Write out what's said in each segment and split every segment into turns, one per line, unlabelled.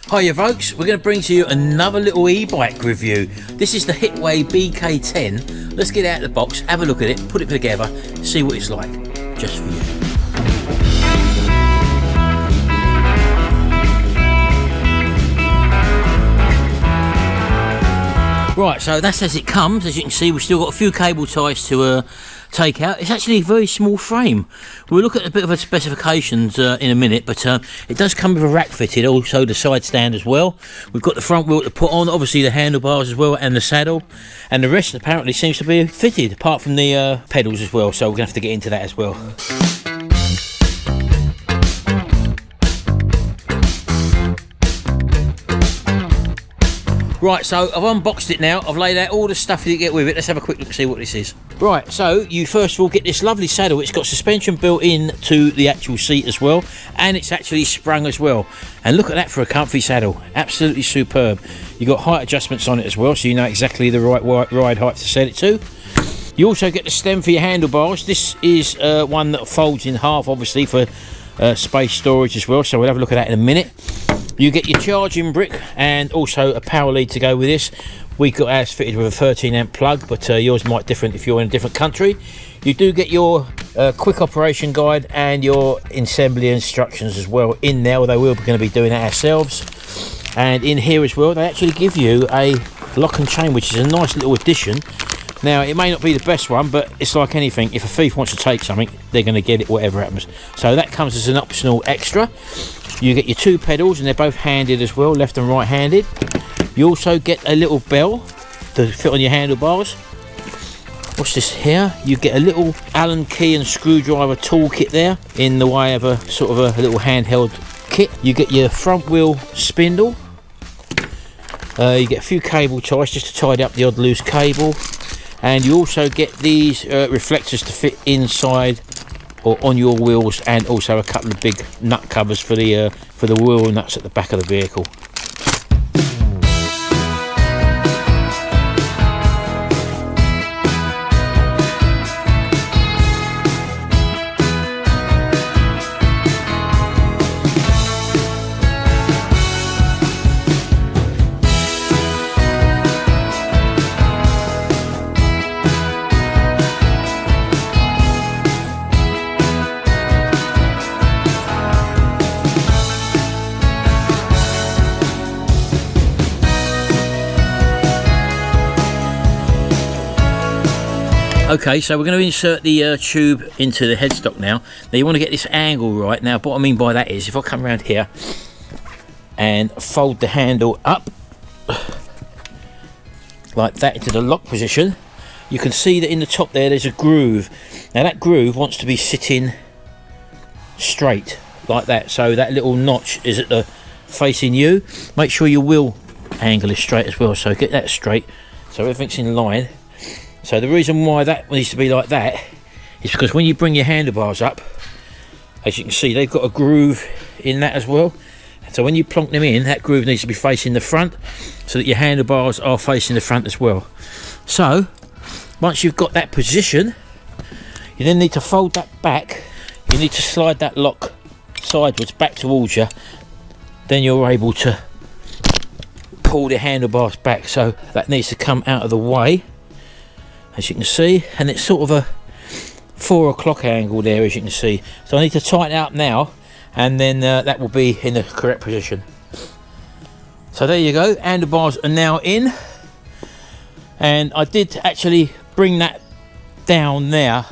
Hiya folks, we're going to bring to you another little e-bike review. This is the Hitway BK10. Let's get out of the box, have a look at it, put it together, see what it's like, just for you. Right, so that's as it comes. As you can see, we've still got a few cable ties to take out. It's actually a very small frame. We'll look at a bit of the specifications in a minute, but it does come with a rack fitted, also the side stand as well. We've got the front wheel to put on, obviously the handlebars as well, and the saddle, and the rest apparently seems to be fitted, apart from the pedals as well, so we're going to have to get into that as well. Right, so I've unboxed it now, I've laid out all the stuff you get with it. Let's have a quick look and see what this is. Right, so you first of all get this lovely saddle. It's got suspension built in to the actual seat as well, and it's actually sprung as well. And look at that for a comfy saddle, absolutely superb. You've got height adjustments on it as well, so you know exactly the right ride height to set it to. You also get the stem for your handlebars. This is one that folds in half, obviously, for space storage as well, so we'll have a look at that in a minute. You get your charging brick and also a power lead to go with this. We got ours fitted with a 13 amp plug, but yours might be different if you're in a different country. You do get your quick operation guide and your assembly instructions as well in there, although we're going to be doing that ourselves. And in here as well, they actually give you a lock and chain, which is a nice little addition. Now, it may not be the best one, but it's like anything. If a thief wants to take something, they're going to get it whatever happens. So that comes as an optional extra. You get your two pedals, and they're both handed as well, left and right handed. You also get a little bell to fit on your handlebars. What's this here? You get a little Allen key and screwdriver toolkit there, in the way of a sort of a little handheld kit. You get your front wheel spindle. You get a few cable ties just to tidy up the odd loose cable. And you also get these reflectors to fit inside or on your wheels, and also a couple of big nut covers for the wheel nuts at the back of the vehicle. Okay, so we're going to insert the tube into the headstock now. Now you want to get this angle right. Now what I mean by that is, if I come around here and fold the handle up like that into the lock position, you can see that in the top there's a groove. Now that groove wants to be sitting straight like that, so that little notch is at the facing you. Make sure your wheel angle is straight as well, so get that straight so everything's in line. So the reason why that needs to be like that is because when you bring your handlebars up, as you can see, they've got a groove in that as well. So when you plonk them in, that groove needs to be facing the front, so that your handlebars are facing the front as well. So once you've got that position, you then need to fold that back. You need to slide that lock sideways back towards you. Then you're able to pull the handlebars back, so that needs to come out of the way, as you can see, and it's sort of a 4 o'clock angle there, as you can see. So I need to tighten it up now, and then that will be in the correct position. So there you go, handlebars are now in, and I did actually bring that down there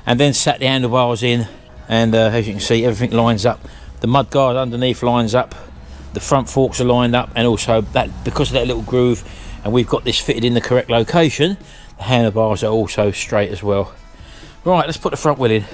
and then sat the handlebars in, and as you can see, everything lines up. The mudguard underneath lines up, the front forks are lined up, and also that, because of that little groove, and we've got this fitted in the correct location, the handlebars are also straight as well. Right, let's put the front wheel in.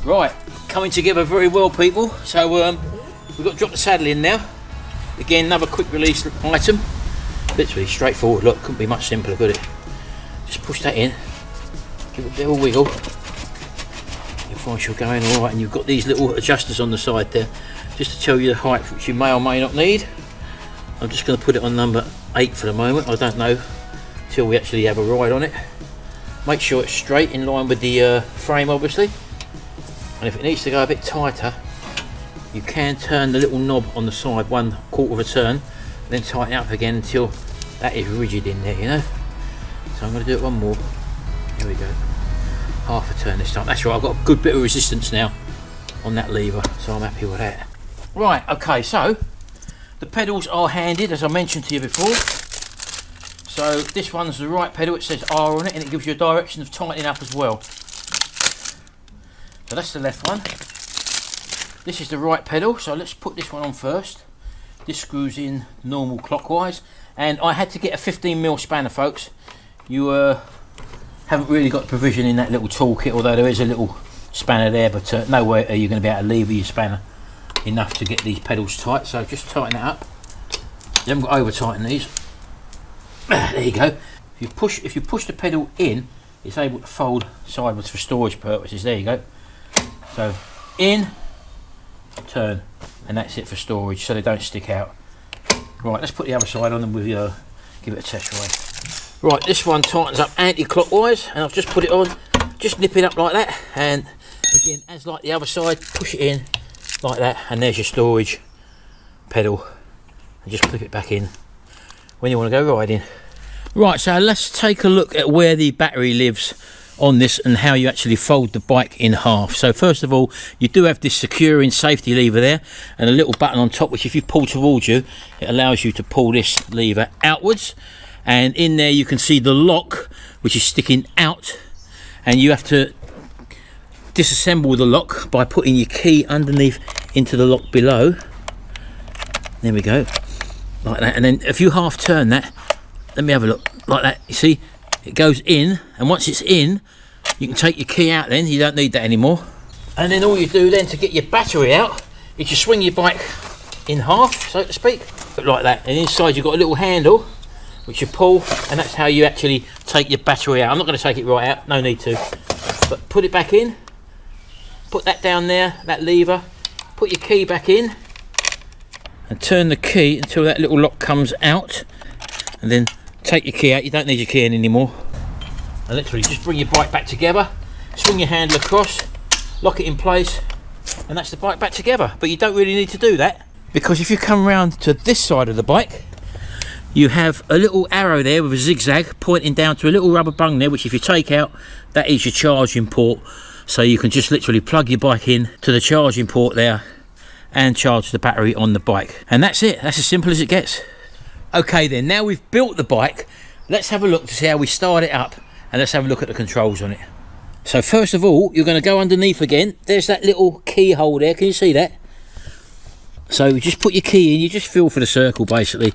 Right, coming together very well, people. So we've got to drop the saddle in now. Again, another quick release item. Literally straightforward, look, couldn't be much simpler, could it? Just push that in, give it a bit of a wiggle. You'll find you're going alright, and you've got these little adjusters on the side there, just to tell you the height, which you may or may not need. I'm just going to put it on number 8 for the moment. I don't know till we actually have a ride on it. Make sure it's straight in line with the frame, obviously. And if it needs to go a bit tighter, you can turn the little knob on the side 1/4 of a turn, then tighten it up again until that is rigid in there, you know. So I'm going to do it one more. Here we go. Half a turn this time. That's right, I've got a good bit of resistance now on that lever, so I'm happy with that. Right, okay, so the pedals are handed, as I mentioned to you before. So this one's the right pedal, it says R on it, and it gives you a direction of tightening up as well. So that's the left one. This is the right pedal, so let's put this one on first. This screws in normal clockwise, and I had to get a 15mm spanner, folks. You haven't really got provision in that little toolkit, although there is a little spanner there, but no way are you going to be able to lever your spanner enough to get these pedals tight. So just tighten it up. You haven't got to over tighten these. There you go. If you push the pedal in, it's able to fold sideways for storage purposes. There you go. So in, turn, and that's it for storage, so they don't stick out. Right, let's put the other side on and we'll give it a test ride. Right, this one tightens up anti-clockwise, and I've just put it on, just nip it up like that, and again, as like the other side, push it in like that, and there's your storage pedal, and just clip it back in when you want to go riding. Right, so let's take a look at where the battery lives on this and how you actually fold the bike in half. So first of all, you do have this securing safety lever there and a little button on top, which if you pull towards you, it allows you to pull this lever outwards, and in there you can see the lock, which is sticking out, and you have to disassemble the lock by putting your key underneath into the lock below. There we go, like that. And then if you half turn that, let me have a look, like that, you see it goes in, and once it's in you can take your key out, then you don't need that anymore. And then all you do then to get your battery out is you swing your bike in half, so to speak, like that, and inside you've got a little handle which you pull, and that's how you actually take your battery out. I'm not going to take it right out, no need to, but put it back in, put that down there, that lever, put your key back in and turn the key until that little lock comes out, and then take your key out. You don't need your key in anymore, and literally just bring your bike back together, swing your handle across, lock it in place, and that's the bike back together. But you don't really need to do that, because if you come around to this side of the bike, you have a little arrow there with a zigzag pointing down to a little rubber bung there, which if you take out, that is your charging port. So you can just literally plug your bike in to the charging port there and charge the battery on the bike, and that's it. That's as simple as it gets. Okay then, now we've built the bike, let's have a look to see how we start it up, and let's have a look at the controls on it. So first of all, you're going to go underneath again. There's that little keyhole there, can you see that? So you just put your key in, you just feel for the circle basically,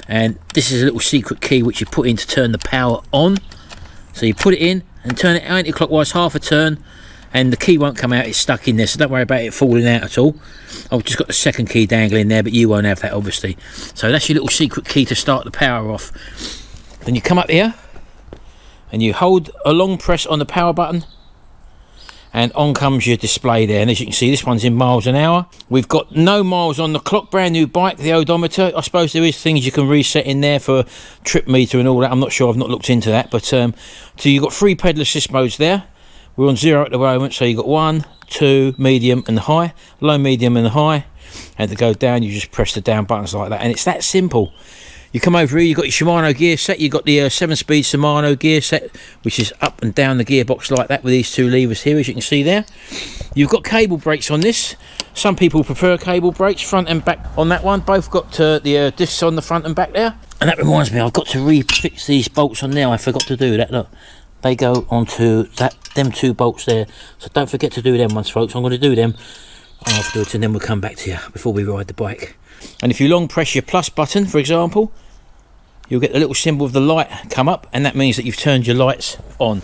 and this is a little secret key which you put in to turn the power on. So you put it in and turn it anti-clockwise half a turn, and the key won't come out, it's stuck in there, so don't worry about it falling out at all. I've just got the second key dangling there, but you won't have that obviously. So that's your little secret key to start the power off. Then you come up here and you hold a long press on the power button, and on comes your display there, and as you can see, this one's in miles an hour. We've got no miles on the clock, brand new bike, the odometer. I suppose there is things you can reset in there for trip meter and all that, I'm not sure, I've not looked into that. But so you've got 3 pedal assist modes there. We're on 0 at the moment, so you've got 1, 2, medium and high, low, medium and high, and to go down you just press the down buttons like that, and it's that simple. You come over here, you've got your Shimano gear set, you've got the 7-speed Shimano gear set, which is up and down the gearbox like that with these 2 levers here, as you can see there. You've got cable brakes on this. Some people prefer cable brakes, front and back on that one. Both got the discs on the front and back there. And that reminds me, I've got to refix these bolts on there. I forgot to do that, look. They go onto them 2 bolts there, so don't forget to do them ones, folks. I'm going to do them afterwards, and then we'll come back to you before we ride the bike. And if you long press your plus button, for example, you'll get the little symbol of the light come up, and that means that you've turned your lights on.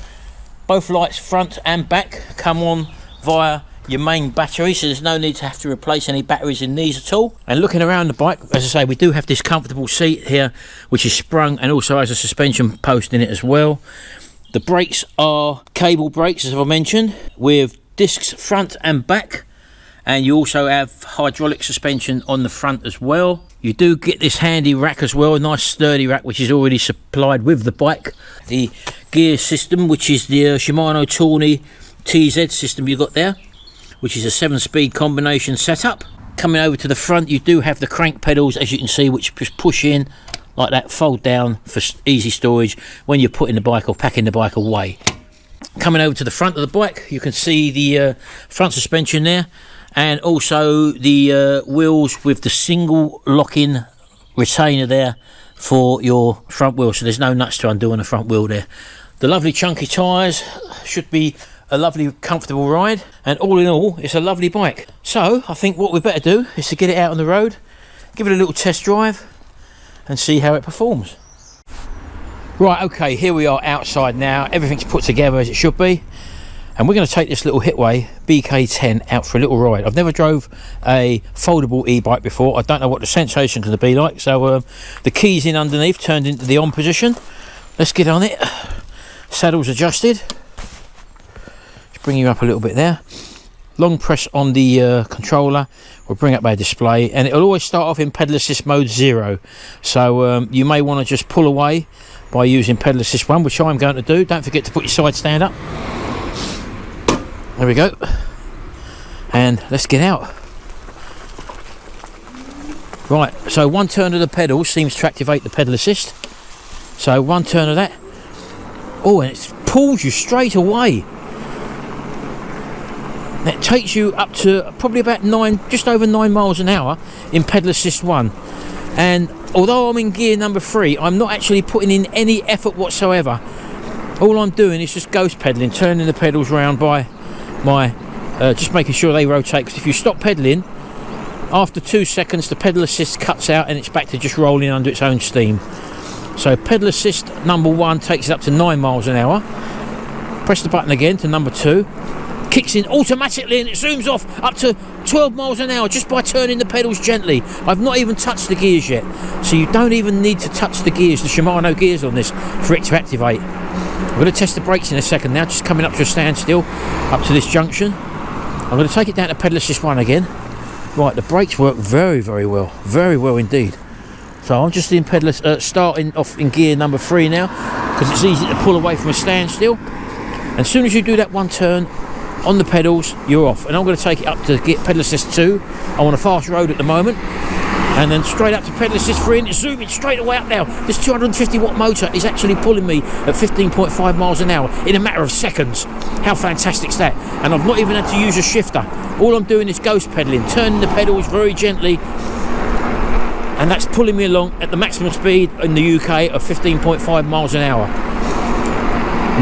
Both lights, front and back, come on via your main battery, so there's no need to have to replace any batteries in these at all. And looking around the bike, as I say, we do have this comfortable seat here, which is sprung and also has a suspension post in it as well. The brakes are cable brakes, as I mentioned, with discs front and back, and you also have hydraulic suspension on the front as well. You do get this handy rack as well, a nice sturdy rack which is already supplied with the bike. The gear system, which is the Shimano Tawny TZ system you got there, which is a 7-speed combination setup. Coming over to the front, you do have the crank pedals, as you can see, which just push in like that, fold down for easy storage when you're putting the bike or packing the bike away. Coming over to the front of the bike, you can see the front suspension there, and also the wheels with the single lock-in retainer there for your front wheel, so there's no nuts to undo on the front wheel there. The lovely chunky tyres should be a lovely comfortable ride, and all in all it's a lovely bike. So I think what we better do is to get it out on the road, give it a little test drive and see how it performs. Right, okay, here we are outside now. Everything's put together as it should be, and we're going to take this little Hitway BK10 out for a little ride. I've never drove a foldable e-bike before. I don't know what the sensation is going to be like. So the keys in underneath turned into the on position. Let's get on it. Saddle's adjusted. Just bring you up a little bit there. Long press on the controller will bring up our display, and it'll always start off in pedal assist mode 0. So you may want to just pull away by using pedal assist 1, which I'm going to do. Don't forget to put your side stand up. There we go, and let's get out. Right, so one turn of the pedal seems to activate the pedal assist. So one turn of that, oh, and it pulls you straight away. That takes you up to probably about just over 9 miles an hour in pedal assist 1. And although I'm in gear number 3, I'm not actually putting in any effort whatsoever. All I'm doing is just ghost pedaling, turning the pedals around by my just making sure they rotate, because if you stop pedaling after 2 seconds, the pedal assist cuts out and it's back to just rolling under its own steam. So pedal assist number 1 takes it up to 9 miles an hour. Press the button again to number 2, kicks in automatically, and it zooms off up to 12 miles an hour just by turning the pedals gently. I've not even touched the gears yet, so you don't even need to touch the gears, the Shimano gears on this, for it to activate. I'm going to test the brakes in a second now, just coming up to a standstill up to this junction. I'm going to take it down to pedal assist 1 again. Right, the brakes work very, very well indeed. So I'm just in pedal starting off in gear number 3 now, because it's easy to pull away from a standstill. And as soon as you do that one turn on the pedals, you're off. And I'm going to take it up to get pedal assist 2. I'm on a fast road at the moment, and then straight up to pedal assist 3, and it's zooming straight away up now. This 250 watt motor is actually pulling me at 15.5 miles an hour in a matter of seconds. How fantastic is that? And I've not even had to use a shifter. All I'm doing is ghost pedaling, turning the pedals very gently, and that's pulling me along at the maximum speed in the UK of 15.5 miles an hour.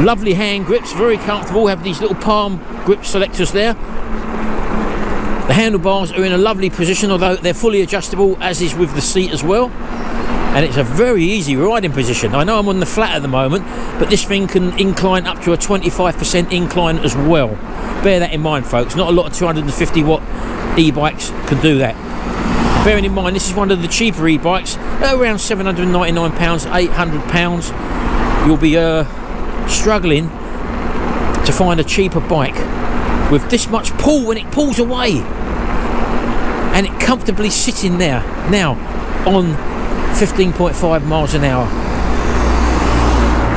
Lovely hand grips, very comfortable. Have these little palm grip selectors there. The handlebars are in a lovely position, although they're fully adjustable, as is with the seat as well. And it's a very easy riding position. I know I'm on the flat at the moment, but this thing can incline up to a 25% incline as well. Bear that in mind, folks. Not a lot of 250 watt e-bikes can do that. Bearing in mind, this is one of the cheaper e-bikes, around £799, £800. You'll be struggling to find a cheaper bike with this much pull when it pulls away, and it comfortably sitting there now on 15.5 miles an hour.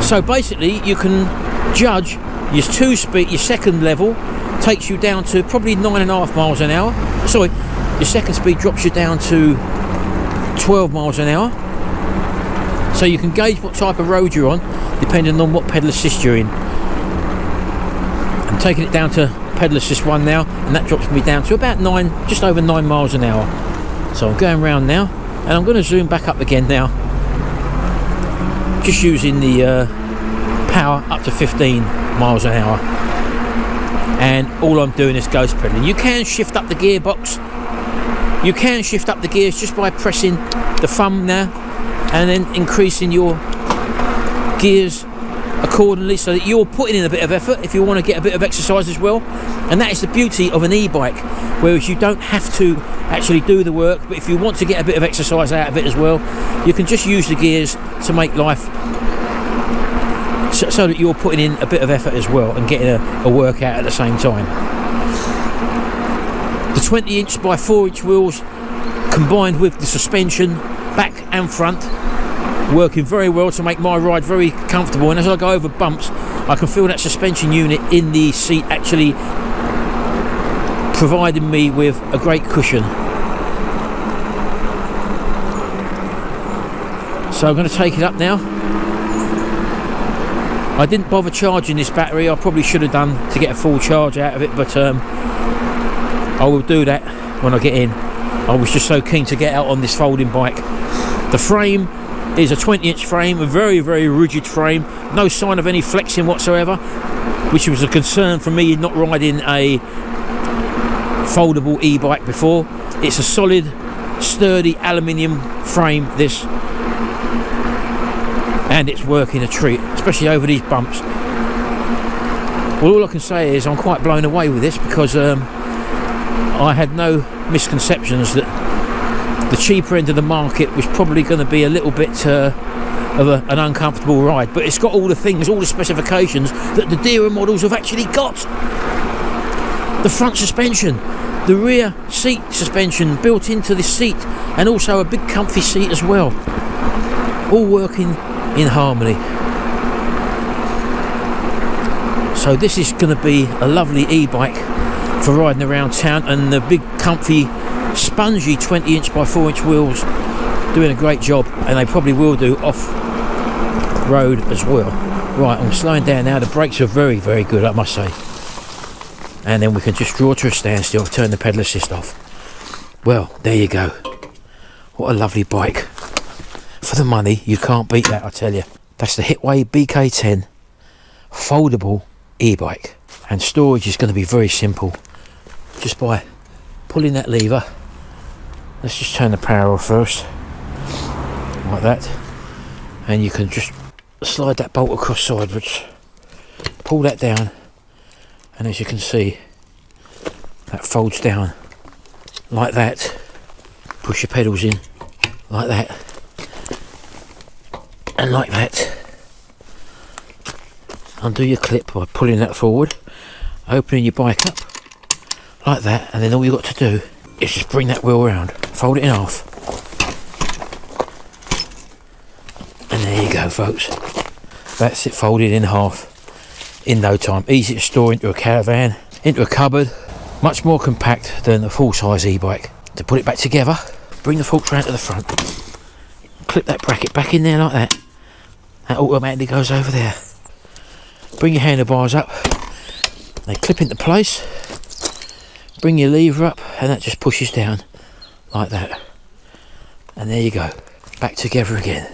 So basically you can judge your 2-speed, your second level takes you down to probably 9.5 miles an hour. Sorry, your second speed drops you down to 12 miles an hour. So you can gauge what type of road you're on depending on what pedal assist you're in. I'm taking it down to pedal assist 1 now, and that drops me down to about just over 9 miles an hour. So I'm going round now, and I'm going to zoom back up again now, just using the power up to 15 miles an hour, and all I'm doing is ghost pedaling. You can shift up the gearbox, you can shift up the gears just by pressing the thumb now and then increasing your gears accordingly, so that you're putting in a bit of effort if you want to get a bit of exercise as well. And that is the beauty of an e-bike, whereas you don't have to actually do the work, but if you want to get a bit of exercise out of it as well, you can just use the gears to make life so that you're putting in a bit of effort as well and getting a workout at the same time. The 20-inch by 4-inch wheels combined with the suspension back and front, working very well to make my ride very comfortable. And as I go over bumps, I can feel that suspension unit in the seat actually providing me with a great cushion. So I'm going to take it up now. I didn't bother charging this battery. I probably should have done to get a full charge out of it, but I will do that when I get in. I was just so keen to get out on this folding bike. The frame is a 20-inch frame, a very, very rigid frame. No sign of any flexing whatsoever, which was a concern for me not riding a foldable e-bike before. It's a solid, sturdy aluminium frame, this, and it's working a treat, especially over these bumps. Well, all I can say is I'm quite blown away with this, because I had no misconceptions that the cheaper end of the market was probably going to be a little bit of an uncomfortable ride, but it's got all the things, all the specifications that the dearer models have actually got. The front suspension, the rear seat suspension built into the seat, and also a big comfy seat as well, all working in harmony. So this is going to be a lovely e-bike for riding around town, and the big comfy spongy 20-inch by 4-inch wheels doing a great job, and they probably will do off road as well. Right, I'm slowing down now. The brakes are very, very good, I must say. And then we can just draw to a standstill, turn the pedal assist off. Well, there you go. What a lovely bike. For the money, you can't beat that, I tell you. That's the Hitway BK10 foldable e-bike, and storage is going to be very simple, just by pulling that lever. Let's just turn the power off first, like that, and you can just slide that bolt across sideways, pull that down, and as you can see, that folds down like that. Push your pedals in like that, and like that. Undo your clip by pulling that forward, opening your bike up like that, and then all you've got to do is just bring that wheel around, fold it in half, and there you go, folks. That's it, folded in half in no time. Easy to store into a caravan, into a cupboard. Much more compact than a full-size e-bike. To put it back together, bring the forks round to the front, clip that bracket back in there like that. That automatically goes over there. Bring your handlebars up, they clip into place. Bring your lever up, and that just pushes down like that. And there you go, back together again.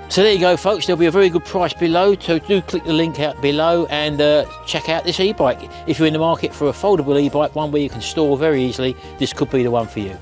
So there you go, folks. There'll be a very good price below, so do click the link out below and check out this e-bike. If you're in the market for a foldable e-bike, one where you can store very easily, this could be the one for you.